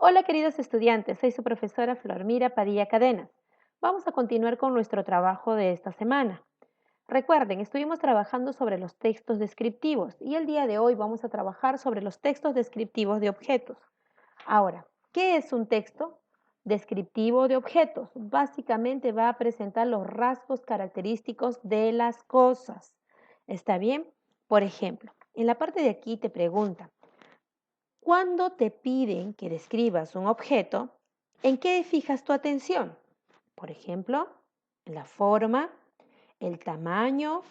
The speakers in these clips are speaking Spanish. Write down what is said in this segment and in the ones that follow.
Hola queridos estudiantes, soy su profesora Flormira Padilla Cadenas. Vamos a continuar con nuestro trabajo de esta semana. Recuerden, estuvimos trabajando sobre los textos descriptivos y el día de hoy vamos a trabajar sobre los textos descriptivos de objetos. Ahora, ¿qué es un texto descriptivo de objetos? Básicamente va a presentar los rasgos característicos de las cosas. ¿Está bien? Por ejemplo, en la parte de aquí te pregunta, cuando te piden que describas un objeto, ¿en qué fijas tu atención? Por ejemplo, en la forma, el tamaño,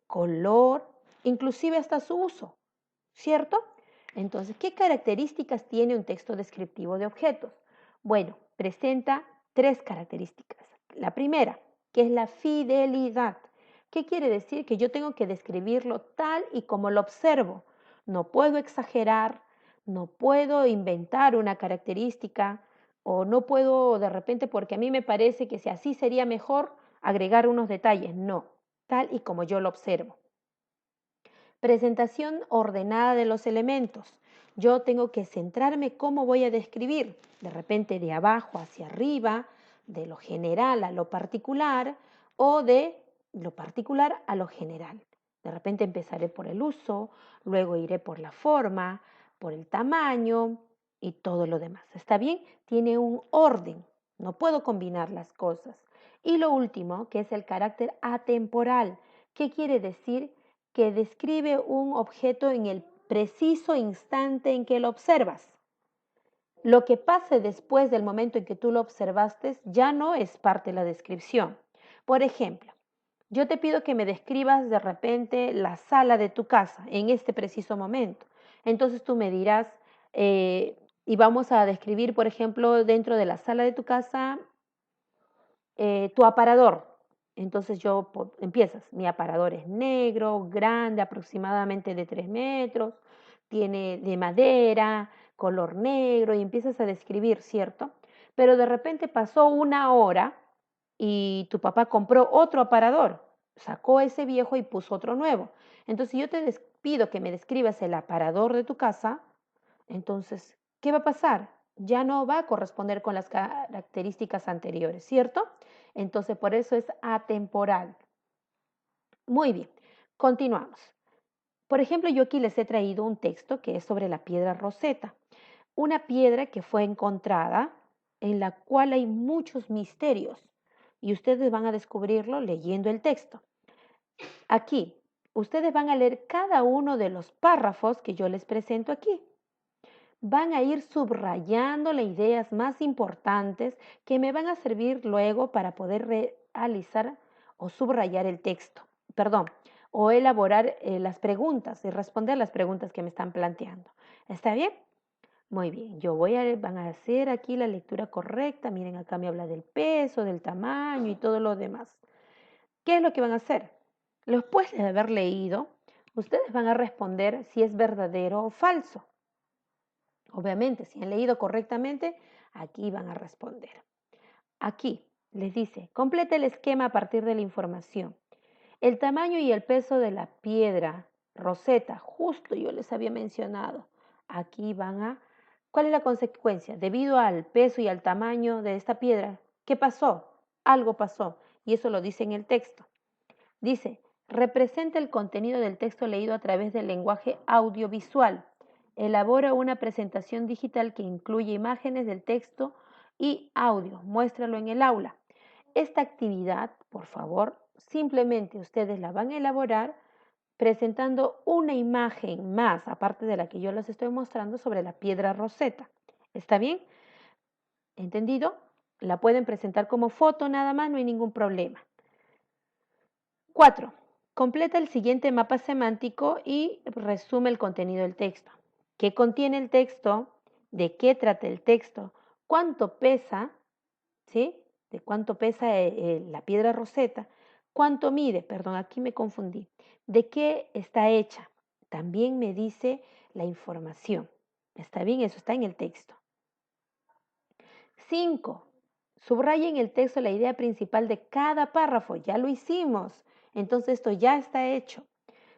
color, inclusive hasta su uso, ¿cierto? Entonces, ¿qué características tiene un texto descriptivo de objetos? Bueno, presenta tres características. La primera, que es la fidelidad. ¿Qué quiere decir? Que yo tengo que describirlo tal y como lo observo. No puedo exagerar, no puedo inventar una característica o no puedo de repente porque a mí me parece que si así sería mejor agregar unos detalles. No, tal y como yo lo observo. Presentación ordenada de los elementos. Yo tengo que centrarme cómo voy a describir, de repente de abajo hacia arriba, de lo general a lo particular o de lo particular a lo general. De repente empezaré por el uso, luego iré por la forma, por el tamaño y todo lo demás. ¿Está bien? Tiene un orden. No puedo combinar las cosas. Y lo último, que es el carácter atemporal. ¿Qué quiere decir? Que describe un objeto en el preciso instante en que lo observas. Lo que pase después del momento en que tú lo observaste ya no es parte de la descripción. Por ejemplo, yo te pido que me describas de repente la sala de tu casa en este preciso momento. Entonces tú me dirás, y vamos a describir, por ejemplo, dentro de la sala de tu casa tu aparador. Entonces empiezas, mi aparador es negro, grande, aproximadamente de 3 metros, tiene de madera, color negro, y empiezas a describir, ¿cierto? Pero de repente pasó una hora y tu papá compró otro aparador, sacó ese viejo y puso otro nuevo. Entonces yo te pido que me describas el aparador de tu casa, entonces, ¿qué va a pasar? Ya no va a corresponder con las características anteriores, ¿cierto? Entonces, por eso es atemporal. Muy bien, continuamos. Por ejemplo, yo aquí les he traído un texto que es sobre la piedra Rosetta, una piedra que fue encontrada en la cual hay muchos misterios y ustedes van a descubrirlo leyendo el texto. Aquí, ustedes van a leer cada uno de los párrafos que yo les presento aquí. Van a ir subrayando las ideas más importantes que me van a servir luego para poder realizar o subrayar el texto, perdón, o elaborar las preguntas y responder las preguntas que me están planteando. ¿Está bien? Muy bien, van a hacer aquí la lectura correcta. Miren, acá me habla del peso, del tamaño y todo lo demás. ¿Qué es lo que van a hacer? Después de haber leído, ustedes van a responder si es verdadero o falso. Obviamente, si han leído correctamente, aquí van a responder. Aquí les dice, completa el esquema a partir de la información. El tamaño y el peso de la piedra Rosetta, justo yo les había mencionado. Aquí van a... ¿Cuál es la consecuencia? Debido al peso y al tamaño de esta piedra, ¿qué pasó? Algo pasó y eso lo dice en el texto. Dice, representa el contenido del texto leído a través del lenguaje audiovisual. Elabora una presentación digital que incluye imágenes del texto y audio. Muéstralo en el aula. Esta actividad, por favor, simplemente ustedes la van a elaborar presentando una imagen más, aparte de la que yo les estoy mostrando, sobre la piedra Rosetta. ¿Está bien? ¿Entendido? La pueden presentar como foto nada más, no hay ningún problema. 4. Completa el siguiente mapa semántico y resume el contenido del texto. ¿Qué contiene el texto? ¿De qué trata el texto? ¿Cuánto pesa? ¿Sí? ¿De cuánto pesa la piedra Rosetta? ¿Cuánto mide? Perdón, aquí me confundí. ¿De qué está hecha? También me dice la información. ¿Está bien? Eso está en el texto. 5. Subraya en el texto la idea principal de cada párrafo. Ya lo hicimos. Entonces esto ya está hecho.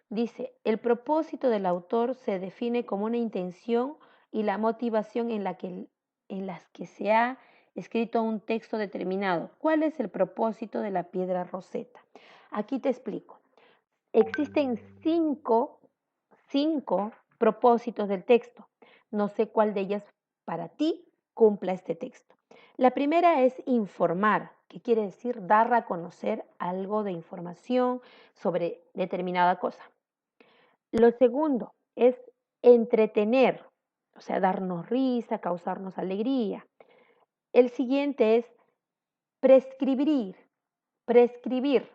Dice, el propósito del autor se define como una intención y la motivación en la que en las que se ha escrito un texto determinado. ¿Cuál es el propósito de la piedra roseta? Aquí te explico. Existen cinco propósitos del texto. No sé cuál de ellas para ti cumpla este texto. La primera es informar, que quiere decir dar a conocer algo de información sobre determinada cosa. Lo segundo es entretener, o sea, darnos risa, causarnos alegría. El siguiente es prescribir, prescribir.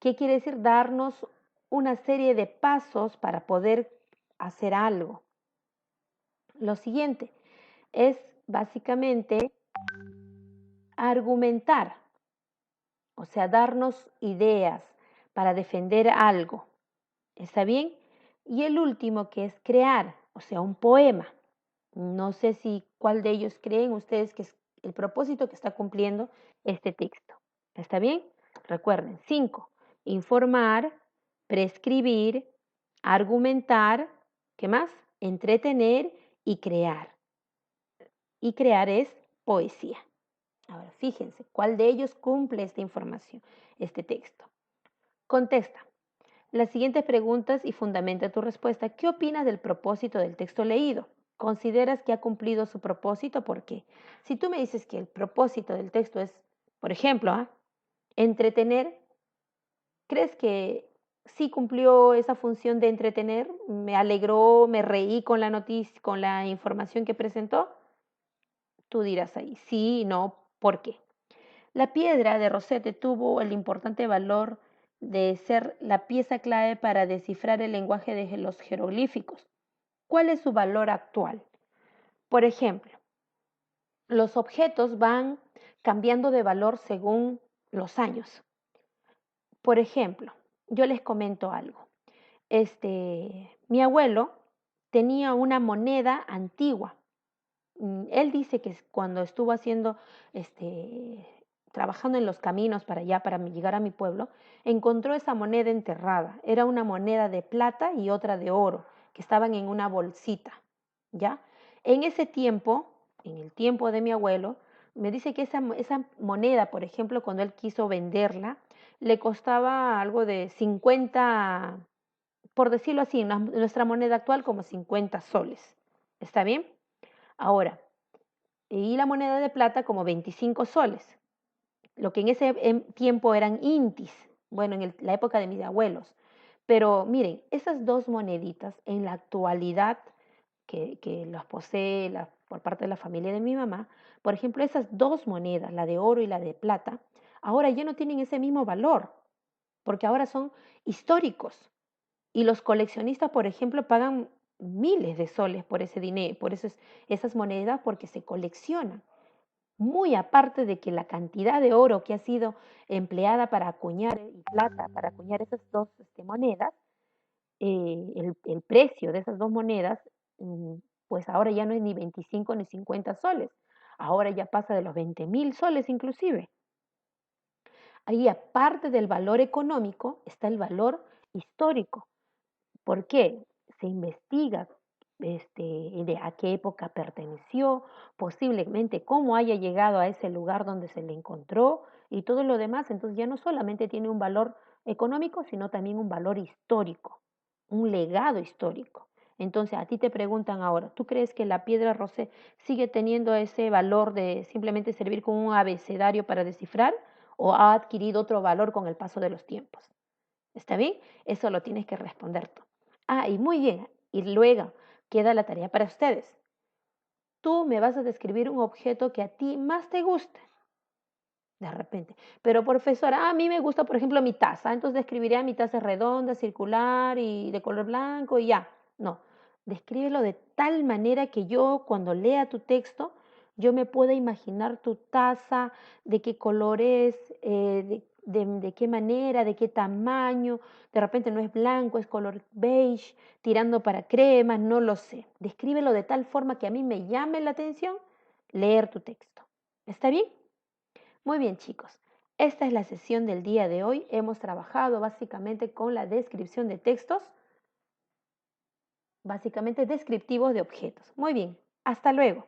¿Qué quiere decir? Darnos una serie de pasos para poder hacer algo. Lo siguiente es básicamente argumentar, o sea, darnos ideas para defender algo. ¿Está bien? Y el último que es crear, o sea, un poema. No sé si cuál de ellos creen ustedes que es el propósito que está cumpliendo este texto. ¿Está bien? Recuerden, 5. Informar, prescribir, argumentar, ¿qué más? Entretener y crear. Y crear es poesía. Ahora, fíjense, ¿cuál de ellos cumple esta información, este texto? Contesta las siguientes preguntas y fundamenta tu respuesta. ¿Qué opinas del propósito del texto leído? ¿Consideras que ha cumplido su propósito? ¿Por qué? Si tú me dices que el propósito del texto es, por ejemplo, entretener, ¿crees que sí cumplió esa función de entretener? ¿Me alegró, me reí con la noticia, con la información que presentó? Tú dirás ahí, sí, no, ¿por qué? La piedra de Rosette tuvo el importante valor de ser la pieza clave para descifrar el lenguaje de los jeroglíficos. ¿Cuál es su valor actual? Por ejemplo, los objetos van cambiando de valor según los años. Por ejemplo, yo les comento algo. Mi abuelo tenía una moneda antigua. Él dice que cuando estuvo haciendo, este, trabajando en los caminos para allá, para llegar a mi pueblo, encontró esa moneda enterrada. Era una moneda de plata y otra de oro, que estaban en una bolsita, ¿ya? En ese tiempo, en el tiempo de mi abuelo, me dice que esa moneda, por ejemplo, cuando él quiso venderla, le costaba algo de 50, por decirlo así, nuestra moneda actual como 50 soles. ¿Está bien? Ahora, y la moneda de plata como 25 soles, lo que en ese tiempo eran intis, bueno, en la época de mis abuelos. Pero miren, esas dos moneditas en la actualidad que las posee por parte de la familia de mi mamá, por ejemplo, esas dos monedas, la de oro y la de plata, ahora ya no tienen ese mismo valor, porque ahora son históricos. Y los coleccionistas, por ejemplo, pagan miles de soles por ese dinero, por esas monedas, porque se coleccionan. Muy aparte de que la cantidad de oro que ha sido empleada para acuñar y plata para acuñar esas dos monedas, el precio de esas dos monedas, mm, pues ahora ya no es ni 25 ni 50 soles, ahora ya pasa de los 20.000 soles inclusive. Ahí aparte del valor económico está el valor histórico. ¿Por qué? Se investiga de a qué época perteneció, posiblemente cómo haya llegado a ese lugar donde se le encontró y todo lo demás. Entonces ya no solamente tiene un valor económico, sino también un valor histórico, un legado histórico. Entonces a ti te preguntan ahora, ¿tú crees que la piedra rosé sigue teniendo ese valor de simplemente servir como un abecedario para descifrar o ha adquirido otro valor con el paso de los tiempos? ¿Está bien? Eso lo tienes que responder tú. Ah, y muy bien. Y luego queda la tarea para ustedes. Tú me vas a describir un objeto que a ti más te guste, de repente. Pero profesora, a mí me gusta, por ejemplo, mi taza. Entonces describiré mi taza redonda, circular y de color blanco y ya. No, descríbelo de tal manera que yo cuando lea tu texto, yo me pueda imaginar tu taza, de qué color es, de qué manera, de qué tamaño. De repente no es blanco, es color beige, tirando para crema, no lo sé. Descríbelo de tal forma que a mí me llame la atención leer tu texto. ¿Está bien? Muy bien, chicos. Esta es la sesión del día de hoy. Hemos trabajado básicamente con la descripción de textos, básicamente descriptivos de objetos. Muy bien. Hasta luego.